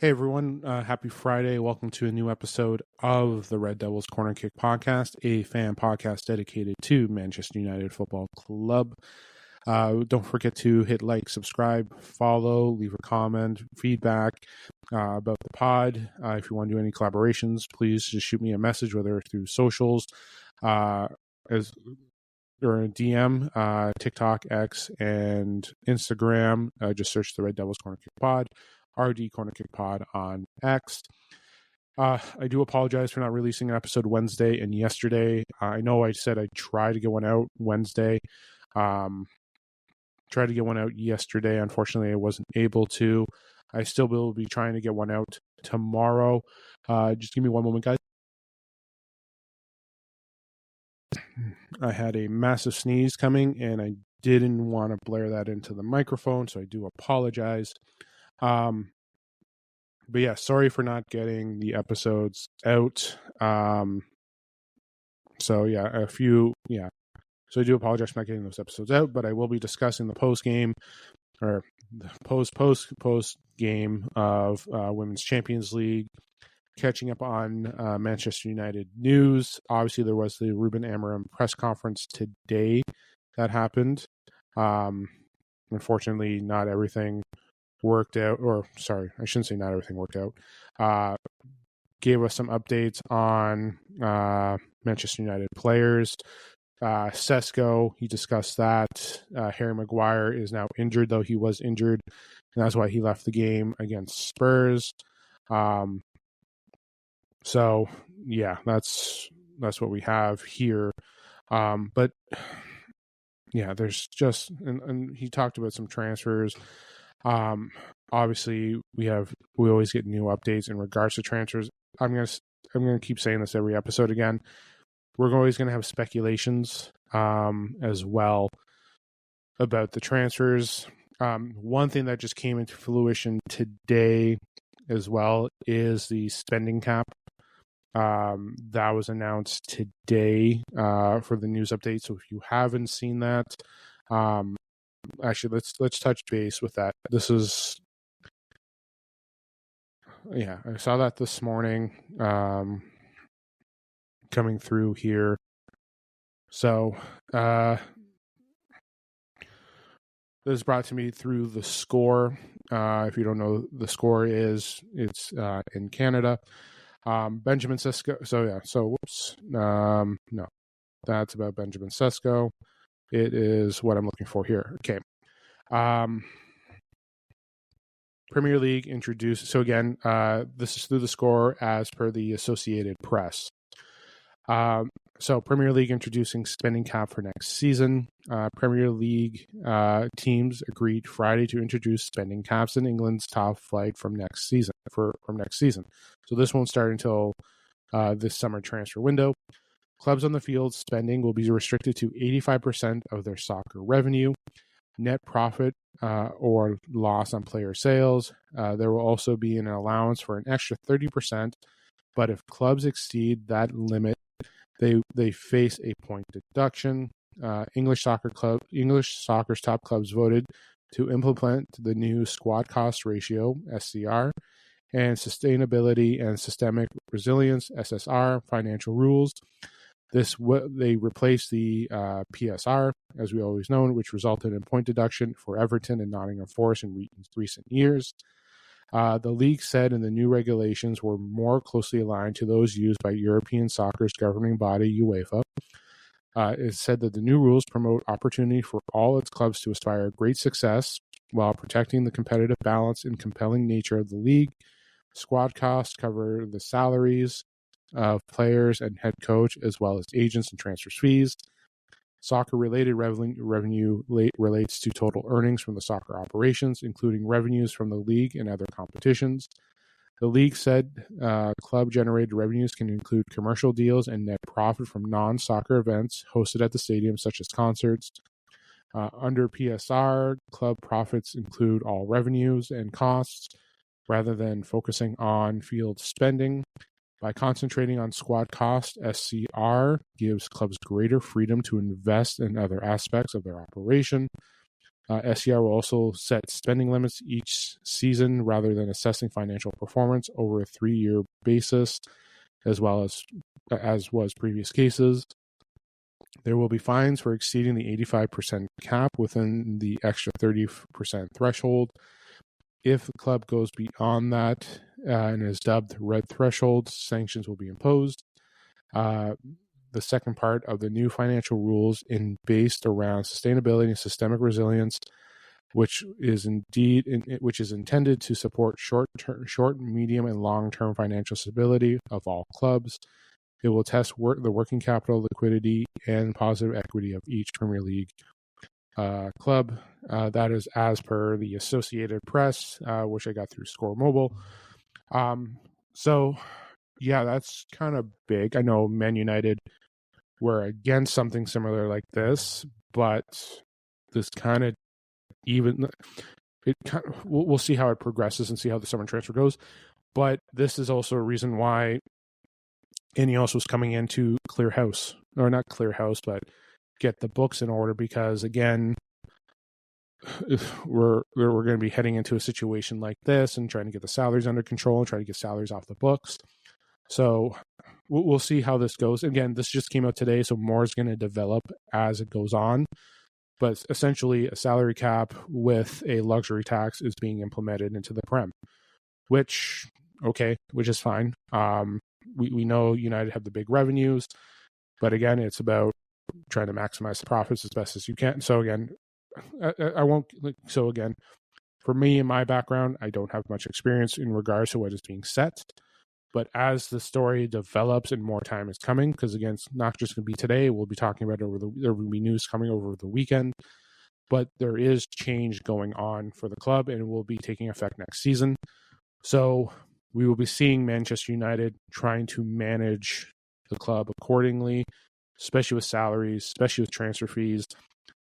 Hey everyone, happy Friday. Welcome to a new episode of the Red Devils Corner Kick podcast, a fan podcast dedicated to Manchester United Football Club. Don't forget to hit like, subscribe, follow, leave a comment, feedback about the pod. If you want to do any collaborations, please just shoot me a message, whether through socials or a DM, TikTok, X, and Instagram. Just search the Red Devils Corner Kick pod. RD Corner Kick Pod on X. I do apologize for not releasing an episode Wednesday and yesterday. I know I said I'd try to get one out Wednesday. Tried to get one out yesterday. Unfortunately, I wasn't able to. I still will be trying to get one out tomorrow. Just give me one moment, guys. I had a massive sneeze coming, and I didn't want to blare that into the microphone, so I do apologize. But yeah, sorry for not getting the episodes out. So I do apologize for not getting those episodes out, but I will be discussing the post game or the post game of Women's Champions League, catching up on Manchester United news. Obviously, there was the Ruben Amorim press conference today that happened. Unfortunately, not everything worked out, or sorry, I shouldn't say not everything worked out. Gave us some updates on Manchester United players. Sesko, he discussed that. Harry Maguire is now injured, though he was injured, and that's why he left the game against Spurs. So yeah, that's what we have here. But yeah, there's just and he talked about some transfers. Obviously we always get new updates in regards to transfers. I'm gonna keep saying this every episode again. We're always gonna have speculations as well about the transfers. One thing that just came into fruition today as well is the spending cap. That was announced today for the news update. So if you haven't seen that, actually, let's touch base with that. I saw that this morning coming through here. So this is brought to me through The Score. If you don't know, The Score it's in Canada. Benjamin Sesko. No, that's about Benjamin Sesko. It is what I'm looking for here. Okay. Premier League introduced. So again, this is through The Score as per the Associated Press. So Premier League introducing spending cap for next season. Premier League teams agreed Friday to introduce spending caps in England's top flight from next season. So this won't start until this summer transfer window. Clubs on the field spending will be restricted to 85% of their soccer revenue. Net profit or loss on player sales. There will also be an allowance for an extra 30%, but if clubs exceed that limit, they face a point deduction. English soccer's top clubs voted to implement the new squad cost ratio (SCR) and sustainability and systemic resilience (SSR) financial rules. They replaced the PSR, as we always know, which resulted in point deduction for Everton and Nottingham Forest in recent years. The league said in the new regulations were more closely aligned to those used by European soccer's governing body, UEFA. It said that the new rules promote opportunity for all its clubs to aspire to great success while protecting the competitive balance and compelling nature of the league. Squad costs cover the salaries of players and head coach, as well as agents and transfer fees. Soccer-related revenue relates to total earnings from the soccer operations, including revenues from the league and other competitions. The league said club-generated revenues can include commercial deals and net profit from non-soccer events hosted at the stadium, such as concerts. Under PSR, club profits include all revenues and costs, rather than focusing on field spending. By concentrating on squad cost, SCR gives clubs greater freedom to invest in other aspects of their operation. SCR will also set spending limits each season rather than assessing financial performance over a 3-year basis, as well as was previous cases. There will be fines for exceeding the 85% cap within the extra 30% threshold. If the club goes beyond that and is dubbed red threshold, sanctions will be imposed. The second part of the new financial rules based around sustainability and systemic resilience, which is intended to support short, medium, and long-term financial stability of all clubs. It will test the working capital, liquidity, and positive equity of each Premier League club. That is as per the Associated Press, which I got through Score Mobile. So, yeah, that's kind of big. I know Man United were against something similar like this, but this kind of we'll see how it progresses and see how the summer transfer goes. But this is also a reason why Ineos was coming in to clear house, or not clear house, but get the books in order, because again, we're going to be heading into a situation like this and trying to get the salaries under control and try to get salaries off the books. So we'll see how this goes. Again, this just came out today, so more is going to develop as it goes on. But essentially, a salary cap with a luxury tax is being implemented into the Prem, which is fine. We know United have the big revenues, but again, it's about trying to maximize the profits as best as you can. So again, I won't. So again, for me and my background, I don't have much experience in regards to what is being set. But as the story develops and more time is coming, because again, it's not just going to be today. We'll be talking about there will be news coming over the weekend. But there is change going on for the club, and it will be taking effect next season. So we will be seeing Manchester United trying to manage the club accordingly, especially with salaries, especially with transfer fees.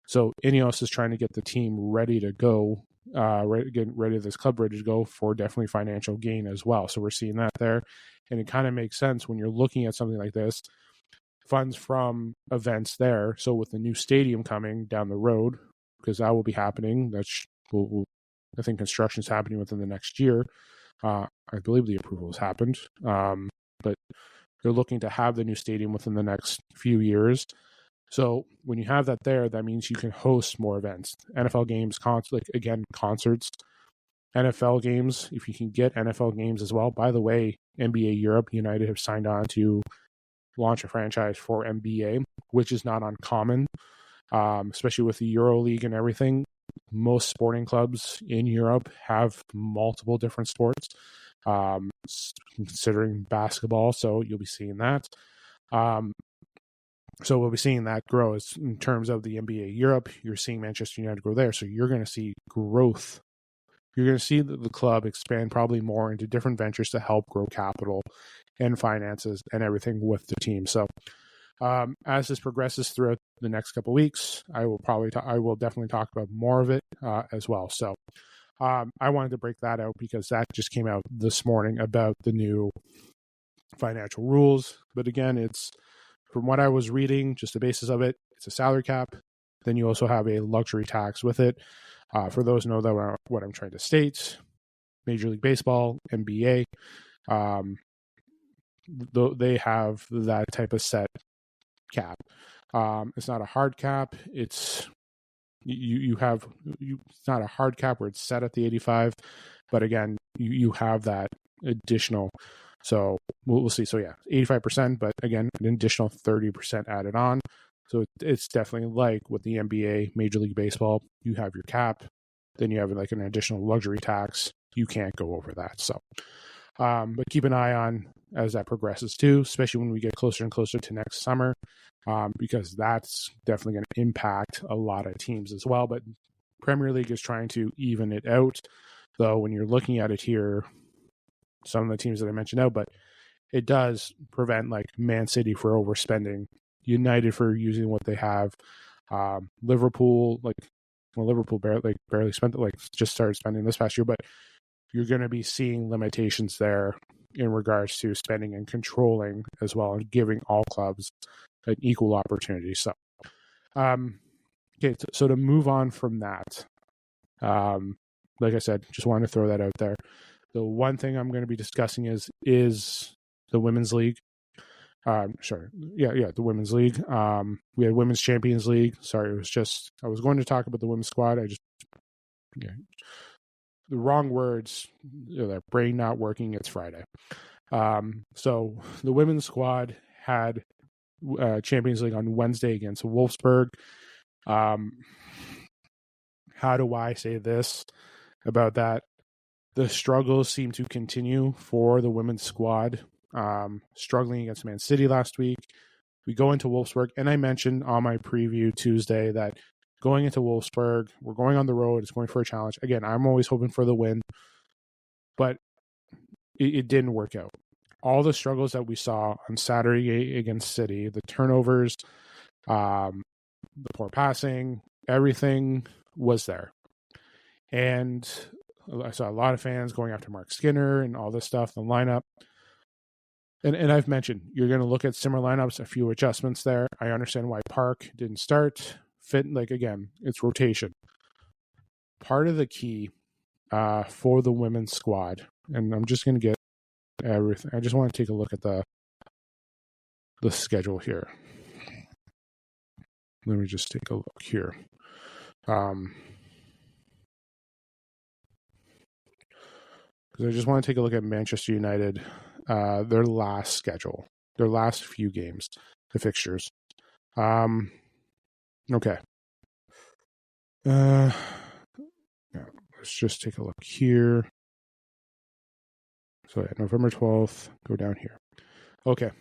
So Ineos is trying to get the team ready to go, this club ready to go for definitely financial gain as well. So we're seeing that there. And it kind of makes sense when you're looking at something like this, funds from events there. So with the new stadium coming down the road, because that will be happening, I think construction is happening within the next year. I believe the approval has happened, but they're looking to have the new stadium within the next few years. So when you have that there, that means you can host more events, NFL games, concerts, NFL games. If you can get NFL games as well. By the way, NBA Europe, United have signed on to launch a franchise for NBA, which is not uncommon, especially with the Euro League and everything. Most sporting clubs in Europe have multiple different sports, considering basketball. So you'll be seeing that. So we'll be seeing that grow in terms of the NBA Europe. You're seeing Manchester United grow there. So you're going to see growth. You're going to see the club expand probably more into different ventures to help grow capital and finances and everything with the team. So as this progresses throughout the next couple of weeks, I will definitely talk about more of it as well. So I wanted to break that out because that just came out this morning about the new financial rules. But again, it's from what I was reading, just the basis of it, it's a salary cap. Then you also have a luxury tax with it. For those who know that what I'm trying to state, Major League Baseball, NBA, they have that type of set cap. It's not a hard cap. It's it's not a hard cap where it's set at the 85, but again, you have that additional. So we'll see. So yeah, 85%, but again, an additional 30% added on. So it's definitely like with the NBA, Major League Baseball, you have your cap, then you have like an additional luxury tax. You can't go over that. So, but keep an eye on as that progresses too, especially when we get closer and closer to next summer, because that's definitely going to impact a lot of teams as well. But Premier League is trying to even it out, though. When you're looking at it here, some of the teams that I mentioned out, but it does prevent like Man City for overspending, United for using what they have, Liverpool barely spent just started spending this past year, but you're going to be seeing limitations there in regards to spending and controlling as well, and giving all clubs an equal opportunity. So, Okay, so to move on from that, like I said, just wanted to throw that out there. The one thing I'm going to be discussing is the women's league. The women's league. We had women's Champions League. Sorry, it was just I was going to talk about the women's squad. The wrong words. Their brain not working. It's Friday. So the women's squad had Champions League on Wednesday against Wolfsburg. How do I say this about that? The struggles seem to continue for the women's squad. Struggling against Man City last week. We go into Wolfsburg, and I mentioned on my preview Tuesday that going into Wolfsburg, we're going on the road. It's going for a challenge. Again, I'm always hoping for the win, but it didn't work out. All the struggles that we saw on Saturday against City, the turnovers, the poor passing, everything was there. And I saw a lot of fans going after Mark Skinner and all this stuff, the lineup. And I've mentioned, you're going to look at similar lineups, a few adjustments there. I understand why Park didn't start. Again, it's rotation. Part of the key for the women's squad, and I'm just going to get everything. I just want to take a look at the schedule here. Let me just take a look here. Because I just want to take a look at Manchester United, their last schedule, their last few games, the fixtures. Okay. Let's just take a look here. So November 12th, go down here. Okay.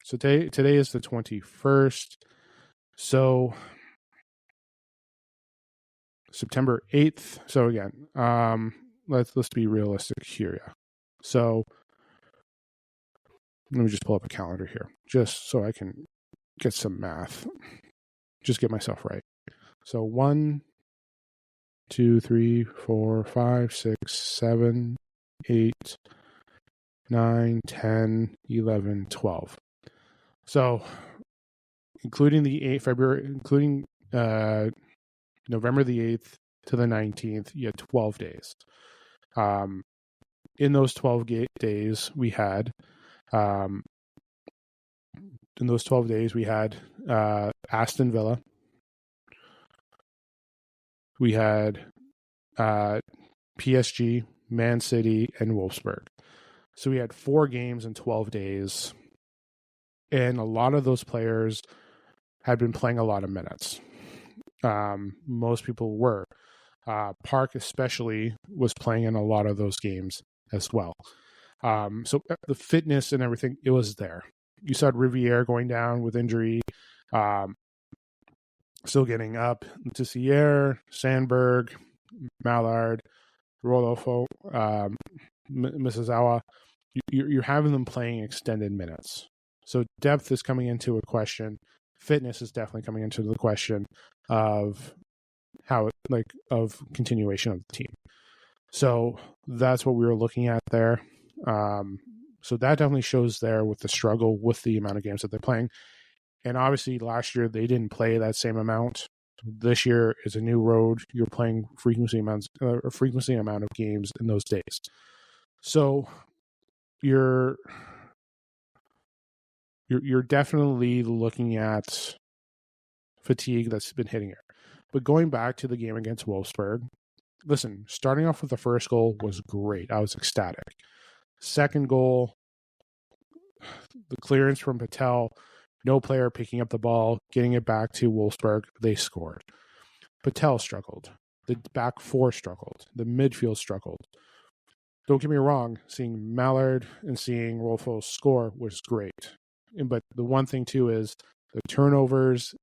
So today is the 21st. So September 8th. So again, let's be realistic here. Yeah. So let me just pull up a calendar here, just so I can get some math. Just get myself right. So 1, 2, 3, 4, 5, 6, 7, 8, 9, 10, 11, 12. So including the 8th February, including November the 8th to the 19th, you had 12 days. In those 12 days, we had Aston Villa. We had PSG, Man City, and Wolfsburg. So we had 4 games in 12 days. And a lot of those players had been playing a lot of minutes. Most people were. Park especially was playing in a lot of those games as well. So the fitness and everything, it was there. You saw Riviere going down with injury, still getting up. Tissier, Sandberg, Mallard, Rodolfo, Mrs. You're having them playing extended minutes. So depth is coming into a question. Fitness is definitely coming into the question of of continuation of the team. So that's what we were looking at there. So that definitely shows there with the struggle with the amount of games that they're playing. And obviously last year they didn't play that same amount. This year is a new road. You're playing frequency amount of games in those days. So you're definitely looking at fatigue that's been hitting her. But going back to the game against Wolfsburg, listen, starting off with the first goal was great. I was ecstatic. Second goal, the clearance from Patel, no player picking up the ball, getting it back to Wolfsburg, they scored. Patel struggled. The back four struggled. The midfield struggled. Don't get me wrong, seeing Mallard and seeing Rolfo score was great. But the one thing, too, is the turnovers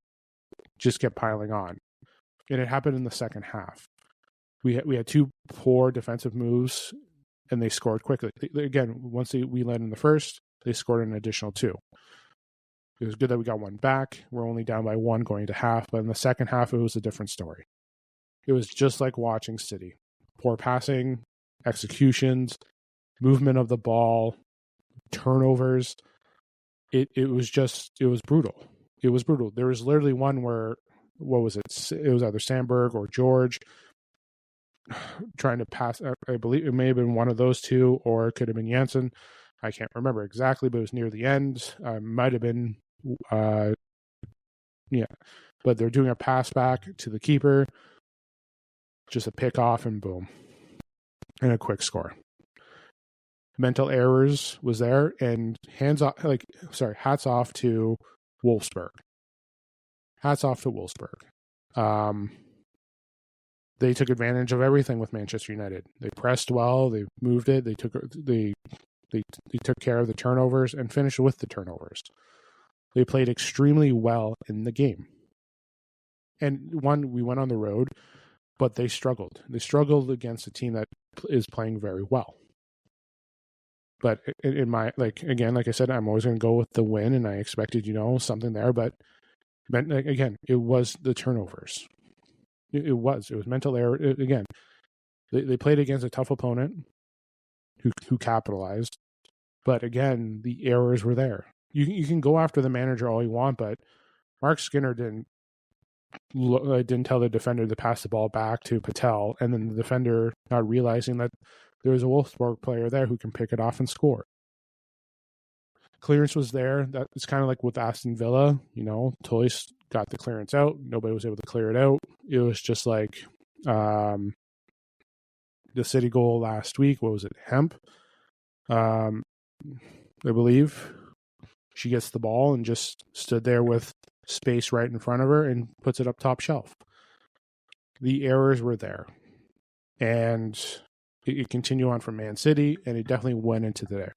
just kept piling on. And it happened in the second half. We had 2 poor defensive moves, and they scored quickly. Again, once we led in the first, they scored an additional 2. It was good that we got one back. We're only down by 1 going to half, but in the second half, it was a different story. It was just like watching City. Poor passing, executions, movement of the ball, turnovers. It was brutal. It was brutal. There was literally one where what was it? It was either Sandberg or George trying to pass. I believe it may have been one of those two, or it could have been Janssen. I can't remember exactly, but it was near the end. Might have been, yeah. But they're doing a pass back to the keeper, just a pick off, and boom, and a quick score. Mental errors was there, and hats off to Wolfsburg. Hats off to Wolfsburg. They took advantage of everything with Manchester United. They pressed well, they moved it, they took care of the turnovers and finished with the turnovers. They played extremely well in the game. And we went on the road, but they struggled. They struggled against a team that is playing very well. But in my, like I said, I'm always going to go with the win, and I expected, something there. But again, it was the turnovers. It was mental error. Again, they played against a tough opponent who capitalized. But again, the errors were there. You can go after the manager all you want, but Mark Skinner didn't tell the defender to pass the ball back to Patel, and then the defender not realizing that there was a Wolfsburg player there who can pick it off and score. Clearance was there. That it's kind of like with Aston Villa, Toys got the clearance out. Nobody was able to clear it out. It was just like the City goal last week. What was it? Hemp. I believe she gets the ball and just stood there with space right in front of her and puts it up top shelf. The errors were there. And it continued on from Man City, and it definitely went into there.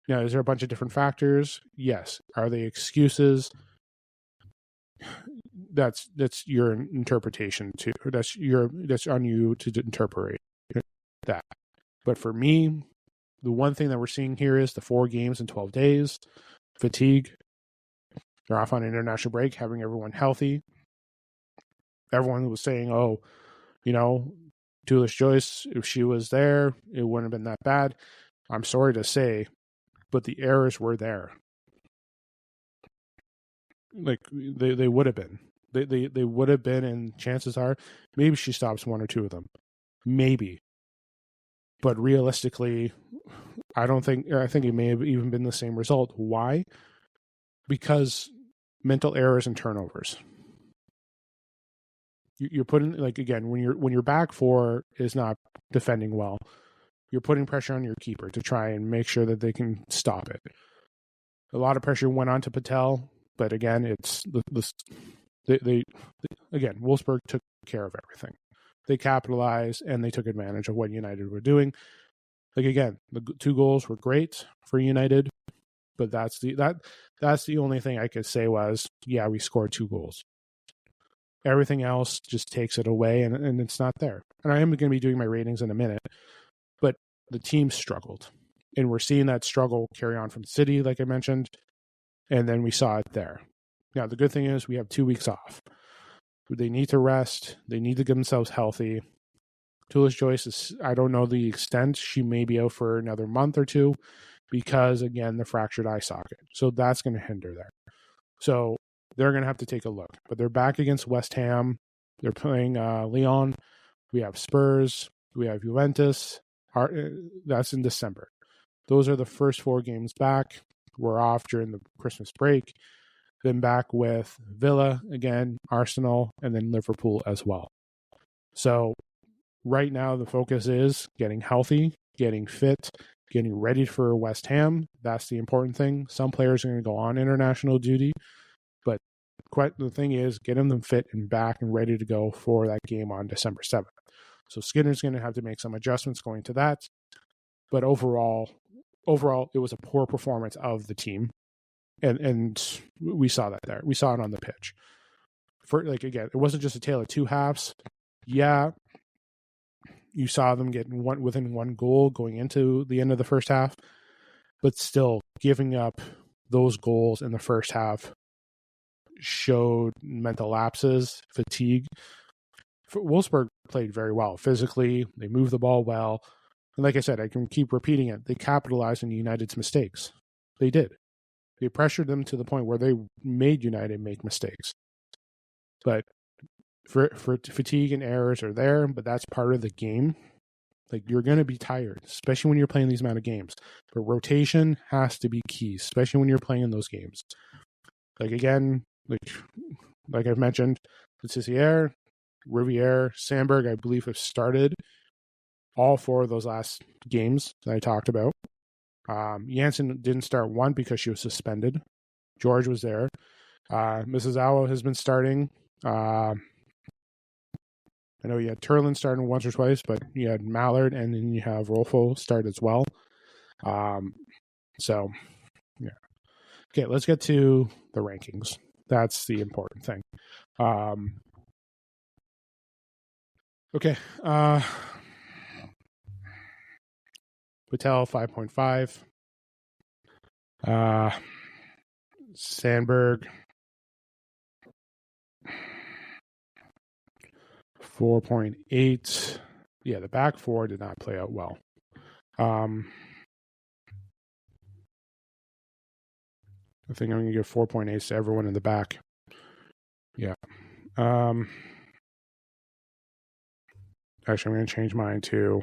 Now, is there a bunch of different factors? Yes. Are they excuses? That's your interpretation too. That's on you to interpret that. But for me, the one thing that we're seeing here is the 4 games in 12 days, fatigue. They're off on an international break, having everyone healthy. Everyone was saying, Tulis Joyce, if she was there, it wouldn't have been that bad. I'm sorry to say, but the errors were there. Like they would have been. They would have been, and chances are maybe she stops 1 or 2 of them. Maybe. But realistically, I think it may have even been the same result. Why? Because mental errors and turnovers. You're putting, like, again, when your back 4 is not defending well, you're putting pressure on your keeper to try and make sure that they can stop it. A lot of pressure went on to Patel, but again, it's again, Wolfsburg took care of everything. They capitalized and they took advantage of what United were doing. Like, again, the 2 goals were great for United, but that's the only thing I could say was, yeah, we scored 2 goals. Everything else just takes it away, and it's not there. And I am going to be doing my ratings in a minute, but the team struggled. And we're seeing that struggle carry on from City, like I mentioned, and then we saw it there. Now, the good thing is we have 2 weeks off. They need to rest. They need to get themselves healthy. Tulis Joyce is, I don't know the extent. She may be out for another month or 2 because, again, the fractured eye socket. So that's going to hinder there. So they're going to have to take a look. But they're back against West Ham. They're playing Lyon. We have Spurs. We have Juventus. That's in December. Those are the first 4 games back. We're off during the Christmas break. Then back with Villa again, Arsenal, and then Liverpool as well. So right now the focus is getting healthy, getting fit, getting ready for West Ham. That's the important thing. Some players are going to go on international duty, but the thing is getting them fit and back and ready to go for that game on December 7th. So Skinner's going to have to make some adjustments going to that. But overall, it was a poor performance of the team. And we saw that there. We saw it on the pitch. Again, it wasn't just a tale of 2 halves. Yeah, you saw them get within 1 goal going into the end of the first half, but still giving up those goals in the first half showed mental lapses, fatigue. Wolfsburg played very well physically. They moved the ball well. And like I said, I can keep repeating it. They capitalized on United's mistakes. They did. They pressured them to the point where they made United make mistakes. But for fatigue and errors are there, but that's part of the game. Like, you're going to be tired, especially when you're playing these amount of games. But rotation has to be key, especially when you're playing in those games. Like, again, like I've mentioned, Letizier, Riviere, Sandberg, I believe, have started all 4 of those last games that I talked about. Janssen didn't start one because she was suspended. George was there. Mrs. Awa has been starting. I know you had Turlin starting once or twice, but you had Mallard, and then you have Rolfo start as well. So, yeah. Okay, let's get to the rankings. That's the important thing. Okay. Patel, 5.5. Sandberg, 4.8. Yeah, the back 4 did not play out well. I think I'm going to give 4.8 to everyone in the back. Yeah. Actually, I'm going to change mine to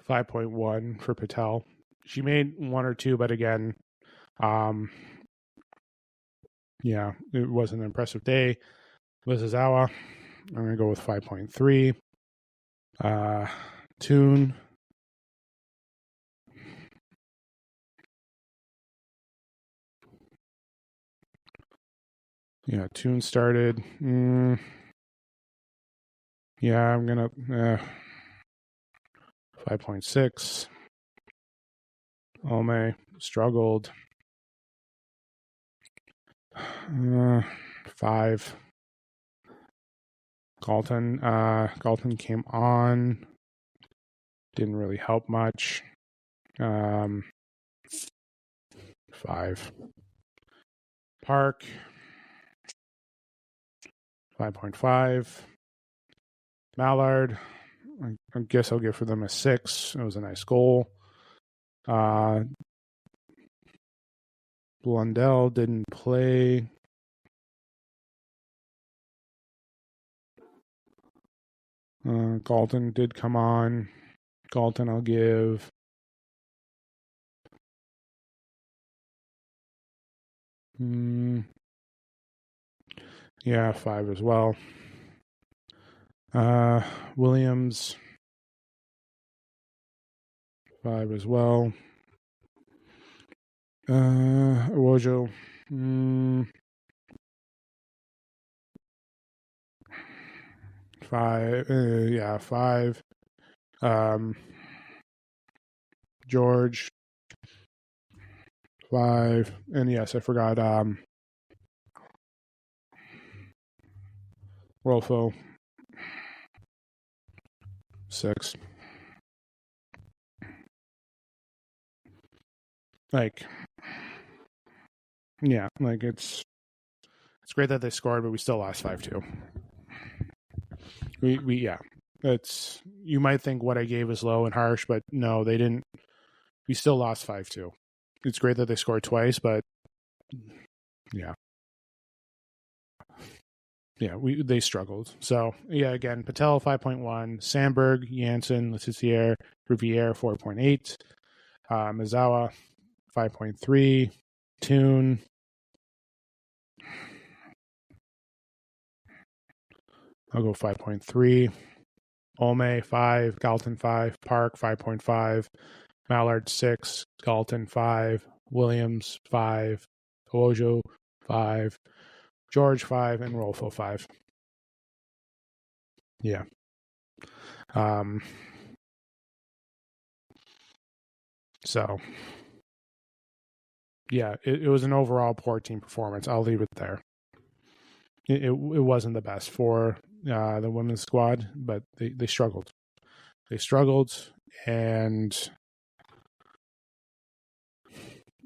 5.1 for Patel. She made 1 or 2, but again, yeah, it was an impressive day. Lizazawa, I'm going to go with 5.3. Toon, yeah, Toon started. Yeah, I'm going to 5.6. Ome struggled. 5. Galton came on. Didn't really help much. 5. Park, 5.5. Mallard, I guess I'll give for them a 6. It was a nice goal. Blundell didn't play. Galton did come on. Galton, I'll give 5 as well. Williams, 5 as well. Wojo, 5. 5. George, 5. And yes, I forgot Rolfo, 6. Like, yeah, like it's great that they scored, but we still lost 5-2. It's, you might think what I gave is low and harsh, but no, they didn't. We still lost 5-2. It's great that they scored twice, but yeah, they struggled. So yeah, again, Patel 5.1, Sandberg, Janssen, Letizier, Riviere 4.8, Mizawa 5.3, Toon, I'll go 5.3, Ome 5, Galton 5, Park 5.5, Mallard 6, Galton 5, Williams 5, Ojo 5, George 5, and Rolfo 5. Yeah. So yeah, it was an overall poor team performance. I'll leave it there. It wasn't the best for the women's squad, but they struggled. They struggled, and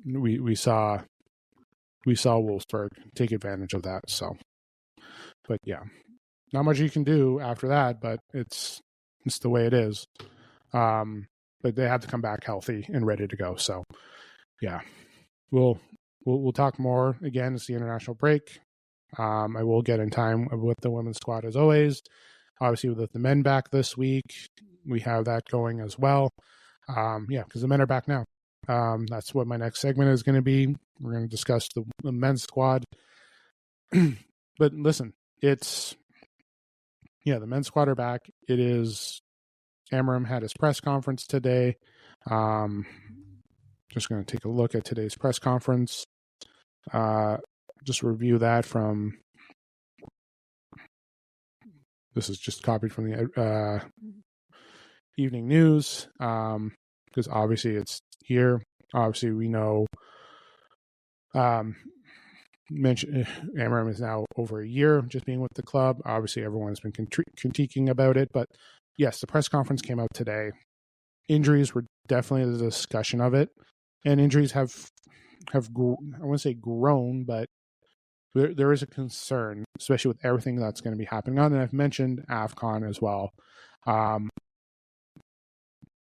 we saw Wolfburg take advantage of that. So, but yeah, not much you can do after that. But it's the way it is. But they have to come back healthy and ready to go. So, yeah, we'll we'll talk more again. It's the international break. I will get in time with the women's squad as always. Obviously, with the men back this week, we have that going as well. Because the men are back now. That's what my next segment is going to be. We're going to discuss the men's squad. But listen, the men's squad are back. It is, Amram had his press conference today. Just going to take a look at today's press conference. Just review that from, this is just copied from the evening news, because obviously it's here. Obviously we know Amram is now over a year just being with the club. Obviously everyone's been critiquing about it, but yes, the press conference came out today. Injuries were definitely the discussion of it, and injuries have I wouldn't say grown, but there is a concern, especially with everything that's going to be happening on. And I've mentioned AFCON as well. But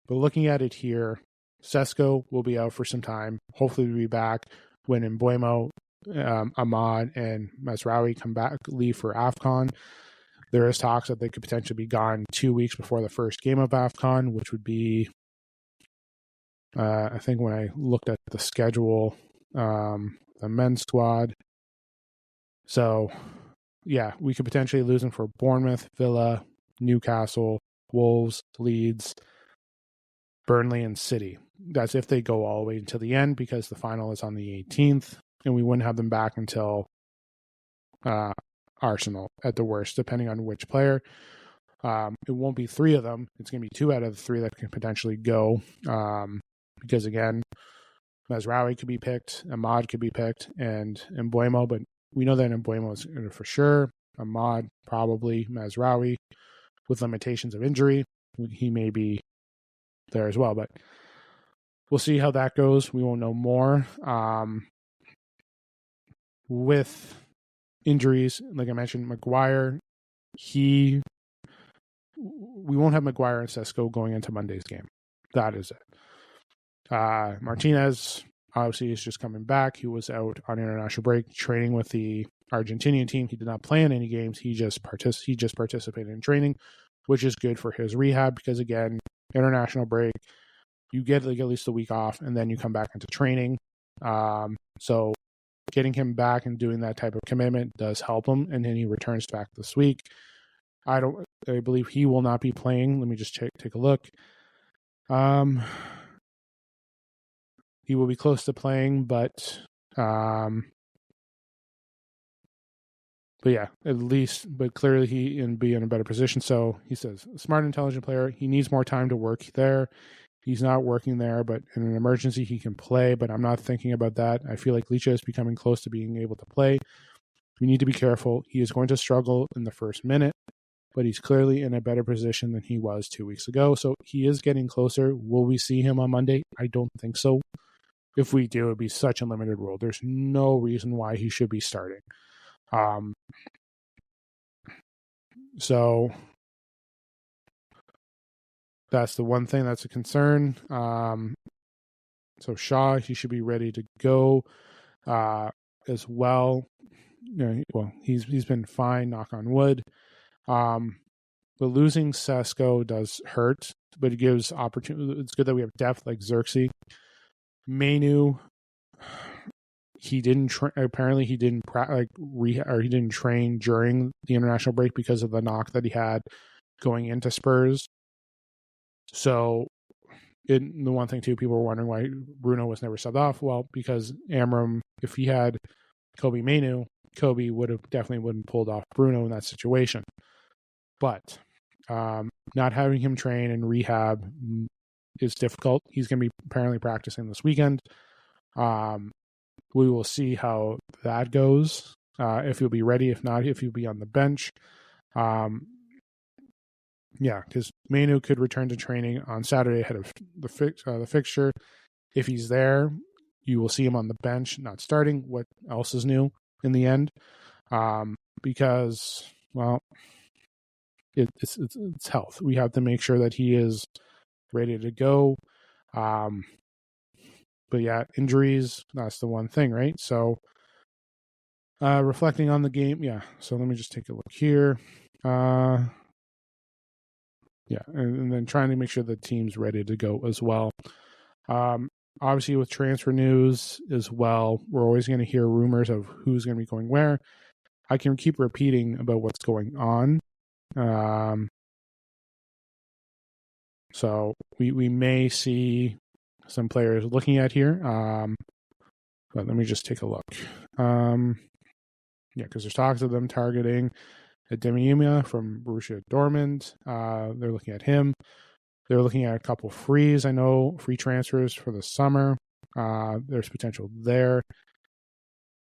looking at it here, Sesko will be out for some time. Hopefully we'll be back when Mbuemo, Ahmad, and Mazraoui leave for AFCON. There is talks that they could potentially be gone 2 weeks before the first game of AFCON, which would be, I think when I looked at the schedule, the men's squad. So, yeah, we could potentially lose them for Bournemouth, Villa, Newcastle, Wolves, Leeds, Burnley, and City. That's if they go all the way until the end, because the final is on the 18th, and we wouldn't have them back until Arsenal at the worst, depending on which player. It won't be 3 of them. It's going to be 2 out of the 3 that can potentially go, because, again, Mazraoui could be picked, Ahmad could be picked, and Mbuemo, but we know that Mbuemo is for sure. Ahmad, probably. Mazraoui, with limitations of injury, he may be there as well. But we'll see how that goes. We won't know more. With injuries, like I mentioned, Maguire, we won't have Maguire and Sesko going into Monday's game. That is it. Martinez, obviously, is just coming back. He was out on international break training with the Argentinian team. He did not play in any games. He just participated in training, which is good for his rehab because, again, international break, you get like at least a week off, and then you come back into training. So getting him back and doing that type of commitment does help him, and then he returns back this week. I believe he will not be playing. Let me just take a look. He will be close to playing, but yeah, at least, but clearly he can be in a better position. So he says, smart, intelligent player. He needs more time to work there. He's not working there, but in an emergency, he can play, but I'm not thinking about that. I feel like Licha is becoming close to being able to play. We need to be careful. He is going to struggle in the first minute, but he's clearly in a better position than he was 2 weeks ago. So he is getting closer. Will we see him on Monday? I don't think so. If we do, it would be such a limited role. There's no reason why he should be starting. So that's the one thing that's a concern. So Shaw, he should be ready to go as well. Well, he's been fine, knock on wood. But losing Sesko does hurt, but it gives opportunity. It's good that we have depth like Xerxes. Mainu, he didn't apparently he didn't he didn't train during the international break because of the knock that he had going into Spurs. So the one thing too, people were wondering why Bruno was never subbed off. Well, because Amram, if he had Kobe Mainu, Kobe definitely wouldn't pulled off Bruno in that situation. But not having him train and rehab is difficult. He's going to be apparently practicing this weekend. We will see how that goes. If he'll be ready, if not, if he'll be on the bench. Yeah, because Mainu could return to training on Saturday ahead of the fixture. If he's there, you will see him on the bench, not starting. What else is new in the end? Because, well, it's health. We have to make sure that he is ready to go. But yeah, injuries, that's the one thing, right? So reflecting on the game, yeah. So let me just take a look here. Yeah, and then trying to make sure the team's ready to go as well. Obviously, with transfer news as well, we're always going to hear rumors of who's going to be going where. I can keep repeating about what's going on. So we may see some players looking at here. But let me just take a look. Yeah, because there's talks of them targeting Adeyemi from Borussia Dortmund. They're looking at him. They're looking at a couple frees. I know free transfers for the summer. There's potential there.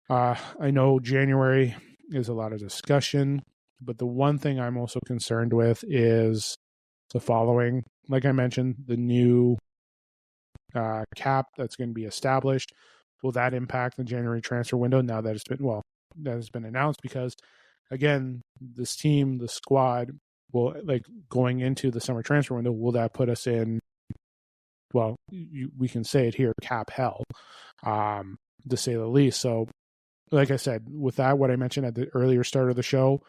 I know January is a lot of discussion, but the one thing I'm also concerned with is the following. Like I mentioned, the new cap that's going to be established. Will that impact the January transfer window now that that has been announced? Because again, this team, the squad, will going into the summer transfer window. Will that put us in? Well, we can say it here, cap hell, to say the least. So, like I said, with that, what I mentioned at the earlier start of the show,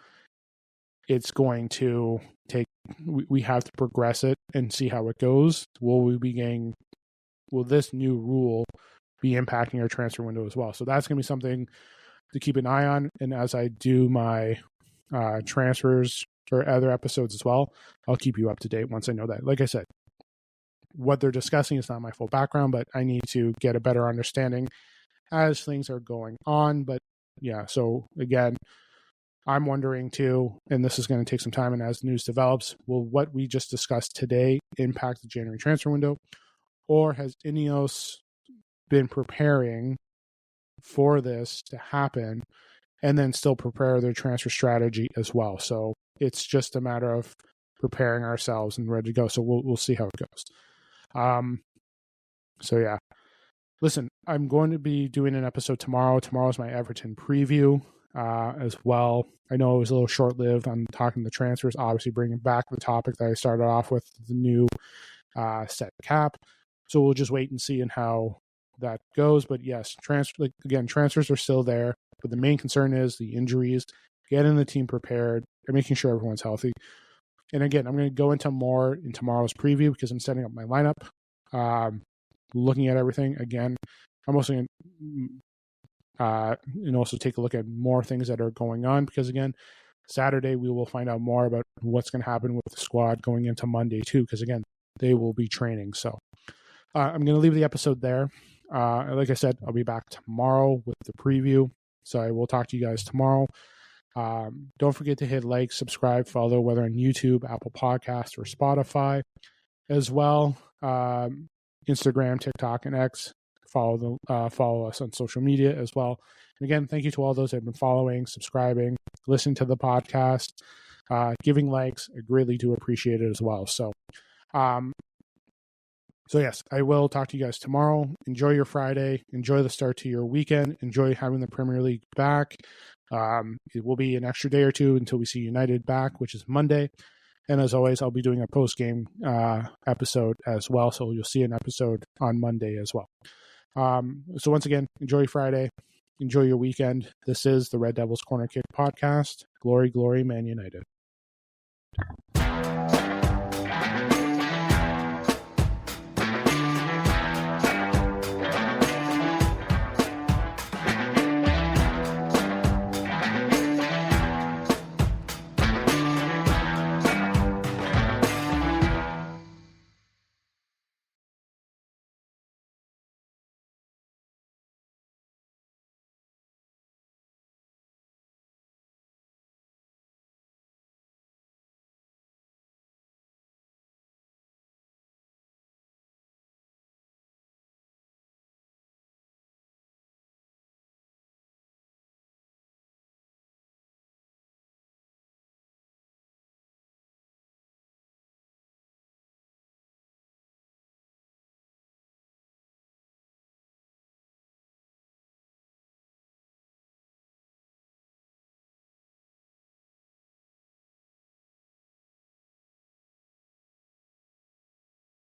it's going to take. We have to progress it and see how it goes. Will this new rule be impacting our transfer window as well? So that's going to be something to keep an eye on. And as I do my transfers for other episodes as well, I'll keep you up to date once I know that. Like I said, what they're discussing is not my full background, but I need to get a better understanding as things are going on. But yeah, so again, I'm wondering too, and this is going to take some time, and as news develops, will what we just discussed today impact the January transfer window? Or has Ineos been preparing for this to happen and then still prepare their transfer strategy as well? So it's just a matter of preparing ourselves and ready to go. So we'll see how it goes. So yeah, listen, I'm going to be doing an episode tomorrow. Tomorrow's my Everton preview as well. I know it was a little short-lived on talking the transfers, obviously bringing back the topic that I started off with, the new set cap. So we'll just wait and see and how that goes. But yes, transfers are still there. But the main concern is the injuries, getting the team prepared, and making sure everyone's healthy. And again, I'm going to go into more in tomorrow's preview because I'm setting up my lineup, looking at everything. Again, I'm also going to and also take a look at more things that are going on because, again, Saturday we will find out more about what's going to happen with the squad going into Monday too because, again, they will be training. So I'm going to leave the episode there. Like I said, I'll be back tomorrow with the preview. So I will talk to you guys tomorrow. Don't forget to hit like, subscribe, follow, whether on YouTube, Apple Podcasts, or Spotify as well. Instagram, TikTok, and X. Follow us on social media as well. And again, thank you to all those that have been following, subscribing, listening to the podcast, giving likes. I greatly do appreciate it as well. So yes, I will talk to you guys tomorrow. Enjoy your Friday. Enjoy the start to your weekend. Enjoy having the Premier League back. It will be an extra day or two until we see United back, which is Monday. And as always, I'll be doing a post-game episode as well. So you'll see an episode on Monday as well. So once again, enjoy Friday. Enjoy your weekend. This is the Red Devils Corner Kick podcast. Glory, glory, Man United.